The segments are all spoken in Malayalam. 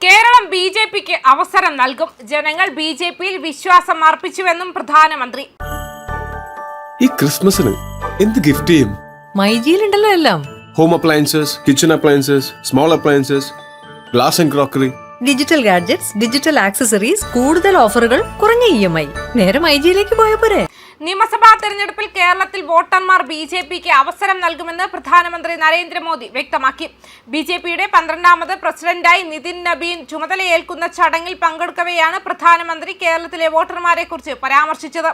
കേരളം ബിജെപിക്ക് അവസരം നൽകും. ജനങ്ങൾ ബിജെപിയിൽ വിശ്വാസം അർപ്പിച്ചുവെന്നും പ്രധാനമന്ത്രി. ഈ ക്രിസ്മസിന് എന്ത് ഗിഫ്റ്റ് ചെയ്യും? മൈജിയിലുണ്ടല്ലോ എല്ലാം. Home appliances, kitchen appliances, small appliances, glass and crockery, digital gadgets, digital accessories, കൂടുതൽ ഓഫറുകൾ, കുറഞ്ഞ EMI. നേരെ മൈജിയിലേക്ക് പോയ പോരെ. നിയമസഭാ തെരഞ്ഞെടുപ്പിൽ കേരളത്തിൽ വോട്ടർമാർ ബിജെപിക്ക് അവസരം നൽകുമെന്ന് പ്രധാനമന്ത്രി നരേന്ദ്രമോദി വ്യക്തമാക്കി. ബിജെപിയുടെ 12ാമത് പ്രസിഡന്റായി നിതിൻ നബീൻ ചുമതലയേൽക്കുന്ന ചടങ്ങിൽ പങ്കെടുക്കവെയാണ് പ്രധാനമന്ത്രി കേരളത്തിലെ വോട്ടർമാരെ കുറിച്ച് പരാമർശിച്ചത്.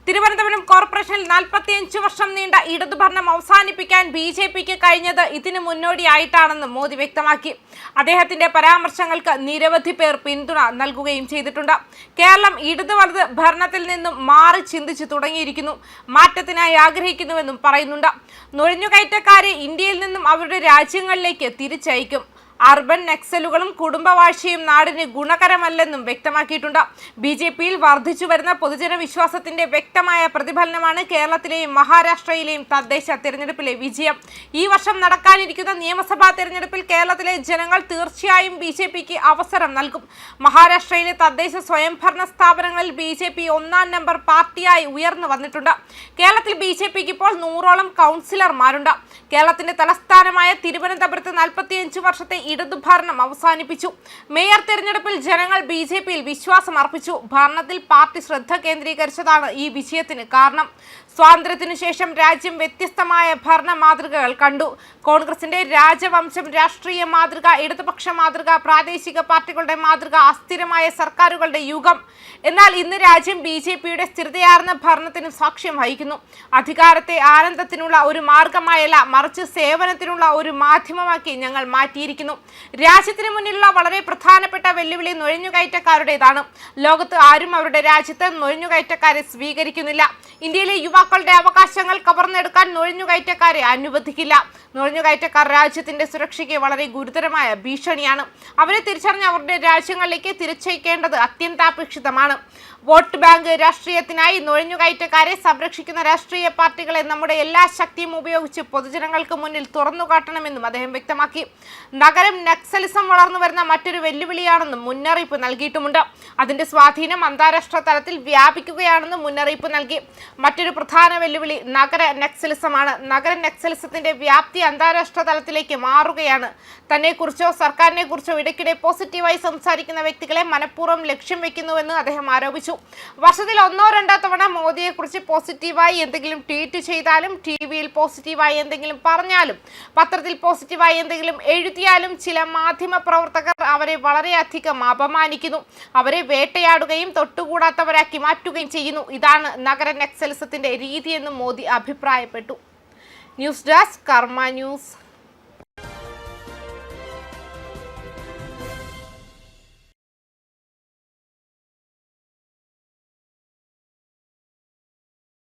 തിരുവനന്തപുരം കോർപ്പറേഷനിൽ 45 വർഷം നീണ്ട ഇടതുഭരണം അവസാനിപ്പിക്കാൻ ബിജെപിക്ക് കഴിഞ്ഞത് ഇതിന് മുന്നോടിയായിട്ടാണെന്ന് മോദി വ്യക്തമാക്കി. അദ്ദേഹത്തിന്റെ പരാമർശങ്ങൾക്ക് നിരവധി പേർ പിന്തുണ നൽകുകയും ചെയ്തിട്ടുണ്ട്. കേരളം ഇടത് വലത് ഭരണത്തിൽ നിന്നും മാറി ചിന്തിച്ചു തുടങ്ങിയിരിക്കുന്നു, മാറ്റത്തിനായി ആഗ്രഹിക്കുന്നുവെന്നും പറയുന്നുണ്ട്. നുഴഞ്ഞുകയറ്റക്കാരെ ഇന്ത്യയിൽ നിന്നും അവരുടെ രാജ്യങ്ങളിലേക്ക് തിരിച്ചയക്കും. അർബൻ നക്സലുകളും കുടുംബവാഴ്ചയും നാടിന് ഗുണകരമല്ലെന്നും വ്യക്തമാക്കിയിട്ടുണ്ട്. ബിജെപിയിൽ വർദ്ധിച്ചു വരുന്ന പൊതുജന വിശ്വാസത്തിന്റെ വ്യക്തമായ പ്രതിഫലനമാണ് കേരളത്തിലെയും മഹാരാഷ്ട്രയിലെയും തദ്ദേശ തെരഞ്ഞെടുപ്പിലെ വിജയം. ഈ വർഷം നടക്കാനിരിക്കുന്ന നിയമസഭാ തെരഞ്ഞെടുപ്പിൽ കേരളത്തിലെ ജനങ്ങൾ തീർച്ചയായും ബിജെപിക്ക് അവസരം നൽകും. മഹാരാഷ്ട്രയിലെ തദ്ദേശ സ്വയംഭരണ സ്ഥാപനങ്ങളിൽ ബിജെപി 1-ാം നമ്പർ പാർട്ടിയായി ഉയർന്നു വന്നിട്ടുണ്ട്. കേരളത്തിൽ ബിജെപിക്ക് ഇപ്പോൾ 100ഓളം കൗൺസിലർമാരുണ്ട്. കേരളത്തിന്റെ തലസ്ഥാനമായ തിരുവനന്തപുരത്ത് 45 വർഷത്തെ ഇടതുഭരണം അവസാനിപ്പിച്ചു. മേയർ തെരഞ്ഞെടുപ്പിൽ ജനങ്ങൾ ബിജെപിയിൽ വിശ്വാസം അർപ്പിച്ചു. ഭരണത്തിൽ പാർട്ടി ശ്രദ്ധ കേന്ദ്രീകരിച്ചതാണ് ഈ വിജയത്തിന് കാരണം. സ്വാതന്ത്ര്യത്തിനു ശേഷം രാജ്യം വ്യത്യസ്തമായ ഭരണ മാതൃകകൾ കണ്ടു. കോൺഗ്രസിന്റെ രാജവംശം രാഷ്ട്രീയ മാതൃക, ഇടതുപക്ഷ മാതൃക, പ്രാദേശിക പാർട്ടികളുടെ മാതൃക, അസ്ഥിരമായ സർക്കാരുകളുടെ യുഗം. എന്നാൽ ഇന്ന് രാജ്യം ബിജെപിയുടെ സ്ഥിരതയാർന്ന ഭരണത്തിന് സാക്ഷ്യം വഹിക്കുന്നു. അധികാരത്തെ ആനന്ദത്തിനുള്ള ഒരു മാർഗമായല്ല, മറിച്ച് സേവനത്തിനുള്ള ഒരു മാധ്യമമാക്കി ഞങ്ങൾ മാറ്റിയിരിക്കുന്നു. രാജ്യത്തിന് മുന്നിലുള്ള വളരെ പ്രധാനപ്പെട്ട വെല്ലുവിളി നുഴഞ്ഞുകയറ്റക്കാരുടേതാണ്. ലോകത്ത് ആരും അവരുടെ രാജ്യത്ത് നുഴഞ്ഞുകയറ്റക്കാരെ സ്വീകരിക്കുന്നില്ല. ഇന്ത്യയിലെ യുവാക്കളുടെ അവകാശങ്ങൾ കവർന്നെടുക്കാൻ നുഴഞ്ഞുകയറ്റക്കാരെ അനുവദിക്കില്ല. നുഴഞ്ഞുകയറ്റക്കാർ രാജ്യത്തിന്റെ സുരക്ഷയ്ക്ക് വളരെ ഗുരുതരമായ ഭീഷണിയാണ്. അവരെ തിരിച്ചറിഞ്ഞ് അവരുടെ രാജ്യങ്ങളിലേക്ക് തിരിച്ചയക്കേണ്ടത് അത്യന്താപേക്ഷിതമാണ്. വോട്ട് ബാങ്ക് രാഷ്ട്രീയത്തിനായി നുഴഞ്ഞുകയറ്റക്കാരെ സംരക്ഷിക്കുന്ന രാഷ്ട്രീയ പാർട്ടികളെ നമ്മുടെ എല്ലാ ശക്തിയും ഉപയോഗിച്ച് പൊതുജനങ്ങൾക്ക് മുന്നിൽ തുറന്നുകാട്ടണമെന്നും അദ്ദേഹം വ്യക്തമാക്കി. നഗരം നക്സലിസം വളർന്നു വരുന്ന മറ്റൊരു വെല്ലുവിളിയാണെന്നും മുന്നറിയിപ്പ് നൽകിയിട്ടുമുണ്ട്. അതിന്റെ സ്വാധീനം അന്താരാഷ്ട്ര തലത്തിൽ വ്യാപിക്കുകയാണെന്നും മുന്നറിയിപ്പ് നൽകി. മറ്റൊരു പ്രധാന വെല്ലുവിളി നഗര നക്സലിസമാണ്. നഗര നക്സലിസത്തിന്റെ വ്യാപ്തി അന്താരാഷ്ട്ര തലത്തിലേക്ക് മാറുകയാണ്. തന്നെക്കുറിച്ചോ സർക്കാരിനെ കുറിച്ചോ ഇടയ്ക്കിടെ പോസിറ്റീവായി സംസാരിക്കുന്ന വ്യക്തികളെ മനഃപൂർവ്വം ലക്ഷ്യം വെക്കുന്നുവെന്ന് അദ്ദേഹം ആരോപിച്ചു. വർഷത്തിൽ 1-2 തവണ മോദിയെക്കുറിച്ച് പോസിറ്റീവായി എന്തെങ്കിലും ട്വീറ്റ് ചെയ്താലും, ടിവിയിൽ പോസിറ്റീവായി എന്തെങ്കിലും പറഞ്ഞാലും, പത്രത്തിൽ പോസിറ്റീവായി എന്തെങ്കിലും എഴുതിയാലും ചില മാധ്യമ പ്രവർത്തകർ അവരെ വളരെയധികം അപമാനിക്കുന്നു. അവരെ വേട്ടയാടുകയും തൊട്ടുകൂടാത്തവരാക്കി മാറ്റുകയും ചെയ്യുന്നു. ഇതാണ് നഗര നക്സലിസത്തിന്റെ രീതിയെന്നും മോദി അഭിപ്രായപ്പെട്ടു. ന്യൂസ് ഡെസ്ക് കർമ്മ ന്യൂസ്.